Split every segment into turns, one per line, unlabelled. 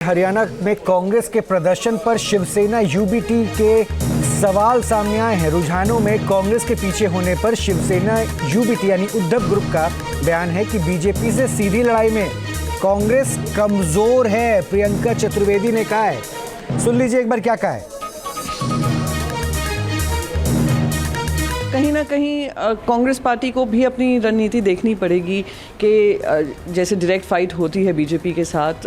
हरियाणा में कांग्रेस के प्रदर्शन पर शिवसेना यूबीटी के सवाल सामने आए हैं। रुझानों में कांग्रेस के पीछे होने पर शिवसेना यूबीटी यानी उद्धव ग्रुप का बयान है कि बीजेपी से सीधी लड़ाई में कांग्रेस कमजोर है। प्रियंका चतुर्वेदी ने कहा है, सुन लीजिए एक बार क्या कहा है।
कहीं ना कहीं कांग्रेस पार्टी को भी अपनी रणनीति देखनी पड़ेगी कि जैसे डायरेक्ट फाइट होती है बीजेपी के साथ,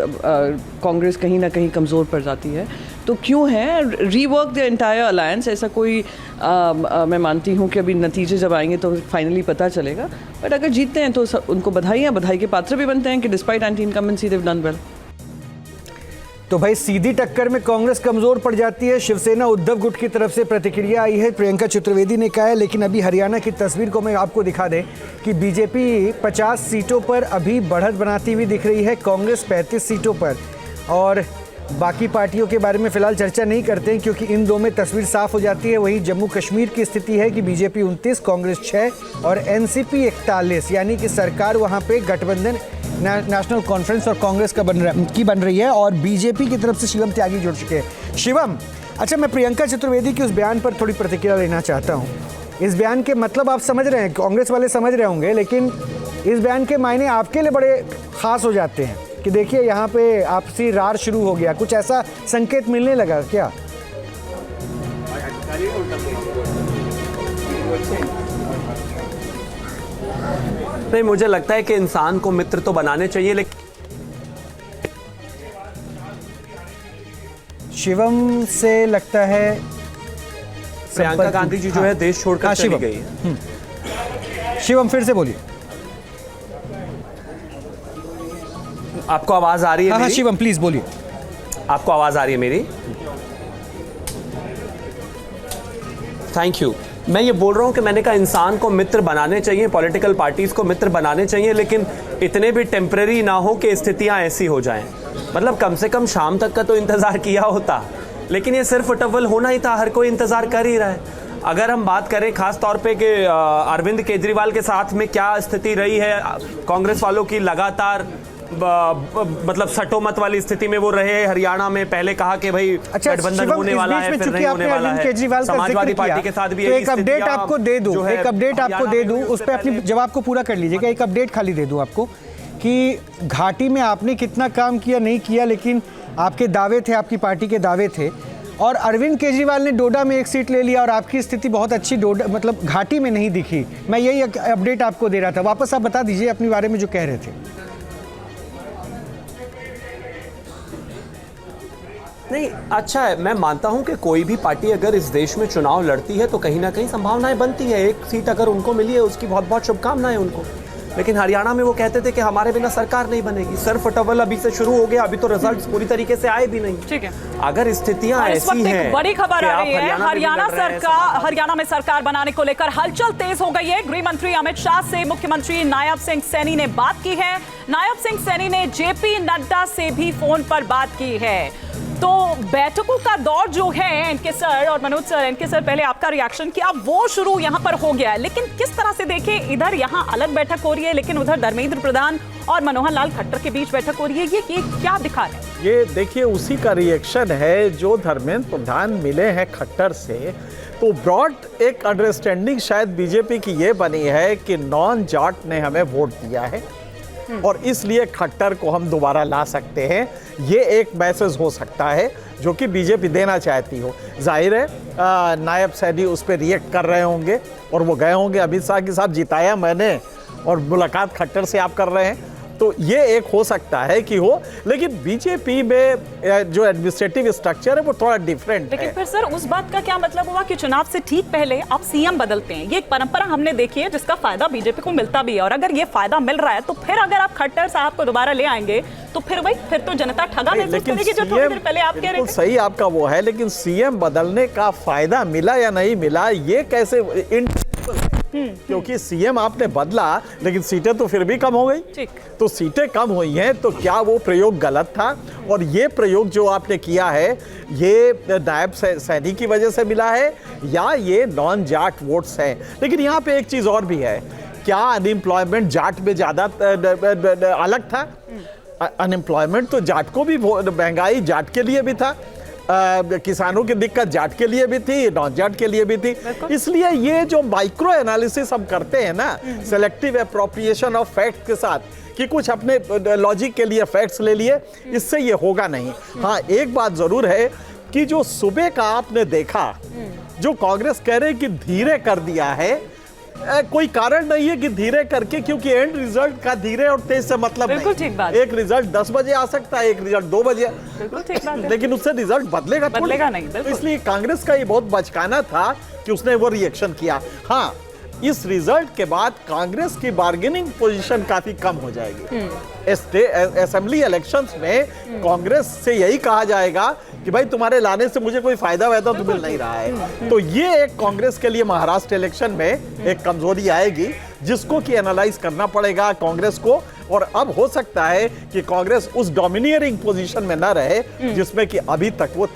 कांग्रेस कहीं ना कहीं कमज़ोर पड़ जाती है। तो क्यों है रीवर्क द एंटायर अलायंस, ऐसा कोई मैं मानती हूँ कि अभी नतीजे जब आएंगे तो फाइनली पता चलेगा। बट अगर जीतते हैं तो उनको बधाई के पात्र भी बनते हैं कि despite anti incumbency they have done well.
तो भाई सीधी टक्कर में कांग्रेस कमजोर पड़ जाती है। शिवसेना उद्धव गुट की तरफ से प्रतिक्रिया आई है, प्रियंका चतुर्वेदी ने कहा है। लेकिन अभी हरियाणा की तस्वीर को मैं आपको दिखा दें कि बीजेपी 50 सीटों पर अभी बढ़त बनाती हुई दिख रही है, कांग्रेस 35 सीटों पर। और बाकी पार्टियों के बारे में फिलहाल चर्चा नहीं करते हैं क्योंकि इन दो में तस्वीर साफ हो जाती है। वहीं जम्मू कश्मीर की स्थिति है कि बीजेपी 29, कांग्रेस 6 और एनसीपी 41, यानी कि सरकार वहाँ पे गठबंधन नेशनल कॉन्फ्रेंस और कांग्रेस का बन रही है। और बीजेपी की तरफ से शिवम त्यागी जुड़ चुके हैं। शिवम, अच्छा, मैं प्रियंका चतुर्वेदी की उस बयान पर थोड़ी प्रतिक्रिया लेना चाहता हूँ। इस बयान के मतलब आप समझ रहे हैं, कांग्रेस वाले समझ रहे होंगे, लेकिन इस बयान के मायने आपके लिए बड़े खास हो जाते हैं कि देखिए यहाँ पे आपसी रार शुरू हो गया, कुछ ऐसा संकेत मिलने लगा क्या?
नहीं, मुझे लगता है कि इंसान को मित्र तो बनाने चाहिए, लेकिन
शिवम से लगता है
प्रियंका गांधी जी जो है देश छोड़कर चली गई है।
शिवम फिर से बोलिए।
आपको आवाज आ रही है?
हाँ शिवम प्लीज बोलिए।
आपको आवाज आ रही है मेरी? Thank you. मैं ये बोल रहा हूँ कि मैंने कहा इंसान को मित्र बनाने चाहिए, पॉलिटिकल पार्टीज को मित्र बनाने चाहिए, लेकिन इतने भी टेम्परेरी ना हो कि स्थितियाँ ऐसी हो जाएं। मतलब कम से कम शाम तक का तो इंतज़ार किया होता, लेकिन ये सिर्फ टवल होना ही था, हर कोई इंतज़ार कर ही रहा है। अगर हम बात करें खास तौर पे कि अरविंद केजरीवाल के साथ में क्या स्थिति रही है, कांग्रेस वालों की लगातार मतलब सटो मत वाली स्थिति में वो रहे। हरियाणा में पहले कहा कि भाई गठबंधन होने वाला है, फिर नहीं होने वाला है। समाजवादी पार्टी के साथ भी
एक अपडेट आपको दे दूं, एक अपडेट आपको दे दूं, उस पर अपनी जवाब को पूरा कर लीजिएगा। एक अपडेट खाली दे दूं आपको कि घाटी में आपने कितना काम किया नहीं किया, लेकिन आपके दावे थे, आपकी पार्टी के दावे थे। और अरविंद केजरीवाल ने डोडा में एक सीट ले लिया और आपकी स्थिति बहुत अच्छी डोडा मतलब घाटी में नहीं दिखी। मैं यही अपडेट आपको दे रहा था। वापस आप बता दीजिए अपने बारे में जो कह रहे थे।
नहीं, अच्छा है, मैं मानता हूं कि कोई भी पार्टी अगर इस देश में चुनाव लड़ती है तो कहीं ना कहीं संभावनाएं बनती है। एक सीट अगर उनको मिली है उसकी बहुत बहुत शुभकामनाएं उनको। लेकिन हरियाणा में वो कहते थे कि हमारे बिना सरकार नहीं बनेगी। सिर्फ टवल अभी से शुरू हो गया, अभी तो रिजल्ट्स पूरी तरीके से आए भी नहीं।
ठीक है,
अगर स्थितियां ऐसी हैं,
बड़ी खबर आ रही है, हरियाणा में सरकार बनाने को लेकर हलचल तेज हो गई है। गृह मंत्री अमित शाह से मुख्यमंत्री नायब सिंह सैनी ने बात की है। नायब सिंह सैनी ने जेपी नड्डा से भी फोन पर बात की है। तो बैठकों का दौर जो है एनके सर और मनोज सर, एनके सर पहले आपका रिएक्शन क्या, वो शुरू यहां पर हो गया है। लेकिन किस तरह से देखें, इधर यहां अलग बैठक हो रही है, लेकिन उधर धर्मेंद्र प्रधान और मनोहर लाल खट्टर के बीच बैठक हो रही है। ये क्या दिखा रहे हैं?
ये देखिए उसी का रिएक्शन है जो धर्मेंद्र प्रधान मिले हैं खट्टर से। तो ब्रॉड एक अंडरस्टैंडिंग शायद बीजेपी की ये बनी है कि नॉन जाट ने हमें वोट दिया है और इसलिए खट्टर को हम दोबारा ला सकते हैं। ये एक मैसेज हो सकता है जो कि बीजेपी देना चाहती हो। जाहिर है नायब सैनी उस पर रिएक्ट कर रहे होंगे और वो गए होंगे अमित शाह के साथ, जिताया मैंने और मुलाकात खट्टर से आप कर रहे हैं, तो ये एक हो सकता है कि हो। लेकिन बीजेपी में जो एडमिनिस्ट्रेटिव स्ट्रक्चर है वो थोड़ा डिफरेंट है।
लेकिन फिर सर उस बात का क्या मतलब हुआ कि चुनाव से ठीक पहले आप सीएम बदलते हैं? ये एक परंपरा हमने देखी है जिसका फायदा बीजेपी को मिलता भी है। और अगर ये फायदा मिल रहा है तो फिर अगर आप खट्टर साहब को दोबारा ले आएंगे तो फिर भाई फिर तो जनता ठगा महसूस करेगी जो थोड़ी देर पहले आप कह रहे थे।
सही आपका वो है, लेकिन सीएम बदलने का फायदा मिला या नहीं मिला ये कैसे क्योंकि सीएम आपने बदला लेकिन सीटें तो फिर भी कम हो गई। तो सीटें कम हुई हैं तो क्या वो प्रयोग गलत था? और ये प्रयोग जो आपने किया है ये नायब सैनी की वजह से मिला है या ये नॉन जाट वोट्स हैं? लेकिन यहाँ पे एक चीज और भी है, क्या अनएम्प्लॉयमेंट जाट में ज्यादा अलग था? अनएम्प्लॉयमेंट तो जाट को भी, महंगाई जाट के लिए भी था, किसानों की दिक्कत जाट के लिए भी थी, नॉन जाट के लिए भी थी। इसलिए ये जो माइक्रो एनालिसिस हम करते हैं ना, सेलेक्टिव अप्रोप्रिएशन ऑफ फैक्ट के साथ, कि कुछ अपने लॉजिक के लिए फैक्ट्स ले लिए, इससे ये होगा नहीं। हाँ, एक बात जरूर है कि जो सुबह का आपने देखा, जो कांग्रेस कह रहे कि धीरे कर दिया है, कोई कारण नहीं है कि धीरे करके, क्योंकि एंड रिजल्ट का धीरे और तेज से मतलब
बिल्कुल ठीक बात।
नहीं। एक रिजल्ट 10 बजे आ सकता है, एक रिजल्ट 2 बजे,
बिल्कुल ठीक बात है।
लेकिन उससे रिजल्ट बदलेगा
नहीं, बिल्कुल।
तो इसलिए कांग्रेस का ये बहुत बचकाना था कि उसने वो रिएक्शन किया। हाँ, इस रिजल्ट के बाद कांग्रेस की बार्गेनिंग पोजीशन काफी कम हो जाएगी। असेंबली इलेक्शंस में कांग्रेस से यही कहा जाएगा कि भाई तुम्हारे लाने से मुझे कोई फायदा वैदा तो मिल नहीं रहा है। तो ये एक कांग्रेस के लिए महाराष्ट्र इलेक्शन में एक कमजोरी आएगी, जिसको कि एनालाइज करना पड़ेगा कांग्रेस को। और अब हो सकता है कि कांग्रेस उस डोमिनियरिंग पोजीशन में न रहे जिसमें कि अभी तक वो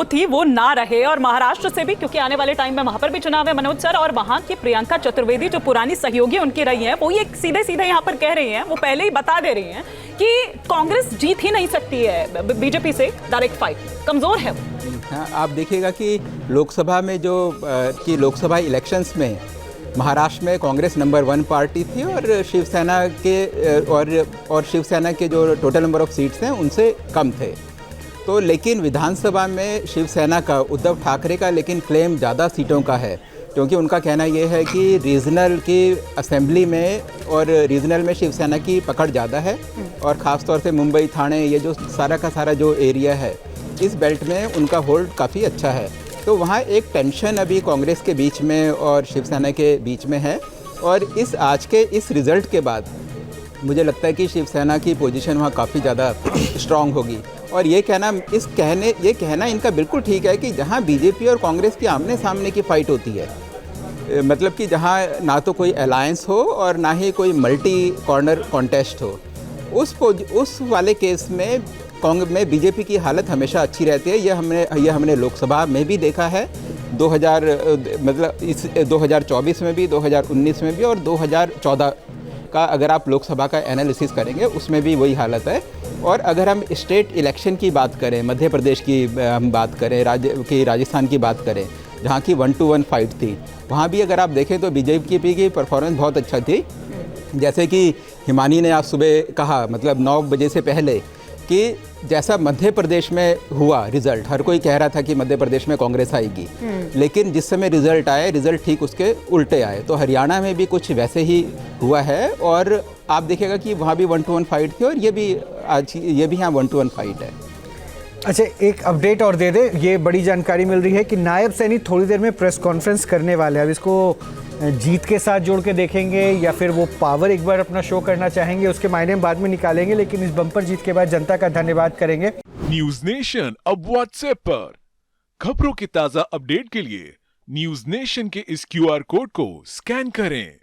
थी,
वो ना रहे। और महाराष्ट्र से भी, क्योंकि आने वाले टाइम में वहां पर भी चुनाव है मनोज सर, और वहां की प्रियंका चतुर्वेदी जो पुरानी सहयोगी उनकी रही हैं, वो ये सीधे सीधे यहाँ पर कह रही हैं, वो पहले ही बता दे रही हैं कि कांग्रेस जीत ही नहीं सकती है बीजेपी से, डायरेक्ट फाइट, कमजोर है वो।
हाँ, आप देखिएगा कि लोकसभा में लोकसभा इलेक्शंस में महाराष्ट्र में कांग्रेस नंबर 1 पार्टी थी, और शिवसेना के जो टोटल नंबर ऑफ सीट्स हैं उनसे कम थे। तो लेकिन विधानसभा में शिवसेना का, उद्धव ठाकरे का लेकिन क्लेम ज़्यादा सीटों का है, क्योंकि उनका कहना ये है कि रीजनल की असेंबली में और रीजनल में शिवसेना की पकड़ ज़्यादा है, और ख़ास तौर से मुंबई, ठाणे, ये जो सारा का सारा जो एरिया है, इस बेल्ट में उनका होल्ड काफ़ी अच्छा है। तो वहाँ एक टेंशन अभी कांग्रेस के बीच में और शिवसेना के बीच में है, और आज के इस रिज़ल्ट के बाद मुझे लगता है कि शिवसेना की पोजीशन वहाँ काफ़ी ज़्यादा स्ट्रांग होगी। और ये कहना इनका बिल्कुल ठीक है कि जहाँ बीजेपी और कांग्रेस की आमने सामने की फ़ाइट होती है, मतलब कि जहाँ ना तो कोई अलायंस हो और ना ही कोई मल्टी कॉर्नर कॉन्टेस्ट हो, उस वाले केस में बीजेपी की हालत हमेशा अच्छी रहती है। ये हमने लोकसभा में भी देखा है, 2024 में भी, 2019 में भी, और 2014 का अगर आप लोकसभा का एनालिसिस करेंगे उसमें भी वही हालत है। और अगर हम स्टेट इलेक्शन की बात करें, मध्य प्रदेश की हम बात करें, राजस्थान की बात करें, जहाँ की 1-to-1 फाइट थी, वहाँ भी अगर आप देखें तो बीजेपी की परफॉर्मेंस बहुत अच्छा थी। जैसे कि हिमानी ने आज सुबह कहा, मतलब 9 बजे से पहले, कि जैसा मध्य प्रदेश में हुआ रिज़ल्ट, हर कोई कह रहा था कि मध्य प्रदेश में कांग्रेस आएगी, लेकिन जिस समय रिज़ल्ट आए, रिज़ल्ट ठीक उसके उल्टे आए। तो हरियाणा में भी कुछ वैसे ही हुआ है, और आप देखिएगा कि वहाँ भी 1-to-1 फाइट थी, और ये भी यहाँ 1-to-1 फाइट है।
अच्छा, एक अपडेट और दे दे, ये बड़ी जानकारी मिल रही है कि नायब सैनी थोड़ी देर में प्रेस कॉन्फ्रेंस करने वाले हैं। अब इसको जीत के साथ जोड़ के देखेंगे या फिर वो पावर एक बार अपना शो करना चाहेंगे, उसके मायने हम बाद में निकालेंगे, लेकिन इस बम्पर जीत के बाद जनता का धन्यवाद करेंगे।
न्यूज नेशन अब व्हाट्सएप पर खबरों की ताजा अपडेट के लिए न्यूज नेशन के इस QR कोड को स्कैन करें।